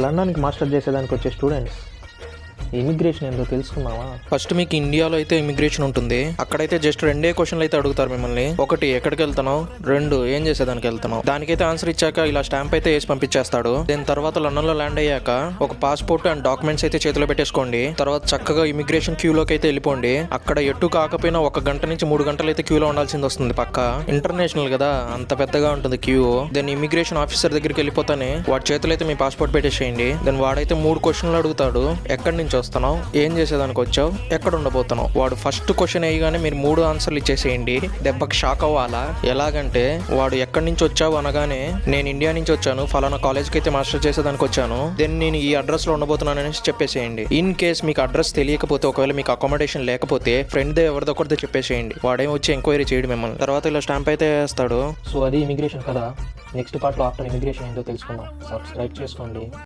లండన్కి master చేసేదానికి వచ్చే students immigration ఏందో తెలుసుకున్నావా? ఫస్ట్ మీకు ఇండియాలో అయితే ఇమిగ్రేషన్ ఉంటుంది. అక్కడైతే జస్ట్ 2 క్వశ్చన్లు అయితే అడుగుతారు మిమ్మల్ని. 1 ఎక్కడికి వెళ్తున్నావు, 2 ఏం చేసేదానికి వెళ్తున్నావు. దానికైతే ఆన్సర్ ఇచ్చాక ఇలా స్టాంప్ అయితే వేసి పంపించేస్తాడు. దీని తర్వాత లండన్ లో ల్యాండ్ అయ్యాక ఒక పాస్పోర్ట్ అండ్ డాక్యుమెంట్స్ అయితే చేతిలో పెట్టేసుకోండి. తర్వాత చక్కగా ఇమిగ్రేషన్ క్యూలోకి అయితే వెళ్ళిపోండి. అక్కడ ఎటు కాకపోయినా 1 గంట నుంచి 3 గంటలు అయితే క్యూలో ఉండాల్సింది వస్తుంది. పక్క ఇంటర్నేషనల్ కదా, అంత పెద్దగా ఉంటుంది క్యూ. దెన్ ఇమిగ్రేషన్ ఆఫీసర్ దగ్గరికి వెళ్ళిపోతానే వాడి చేతిలో అయితే మీ పాస్పోర్ట్ పెట్టేసేయండి. దెన్ వాడైతే 3 క్వశ్చన్లు అడుగుతాడు. ఎక్కడి నుంచి వస్తున్నావు, ఏం చేసేదానికి వచ్చావు, ఎక్కడ ఉండబోతున్నావు. వాడు ఫస్ట్ క్వశ్చన్ వేయగానే మీరు 3 ఆన్సర్లు ఇచ్చేసేయండి. దెబ్బకి షాక్ అవ్వాలా. ఎలాగంటే వాడు ఎక్కడి నుంచి వచ్చావు అనగానే నేను ఇండియా నుంచి వచ్చాను, ఫలానా కాలేజ్కి అయితే మాస్టర్ చేసేదానికి వచ్చాను, దెన్ నేను ఈ అడ్రస్ లో ఉండబోతున్నాను అనేసి చెప్పేసేయండి. ఇన్ కేస్ మీకు అడ్రస్ తెలియకపోతే, ఒకవేళ మీకు అకామిడేషన్ లేకపోతే ఫ్రెండ్ ఎవరిదో ఒకరితో చెప్పేసేయండి. వాడేం వచ్చి ఎంక్వైరీ చేయడు మిమ్మల్ని. తర్వాత ఇలా స్టాంప్ అయితే వేస్తాడు. సో అది ఇమిగ్రేషన్ కదా. నెక్స్ట్ పార్ట్లో ఆఫ్టర్ ఇమిగ్రేషన్ ఏంటో తెలుసుకుందాం. సబ్స్క్రైబ్ చేసుకోండి.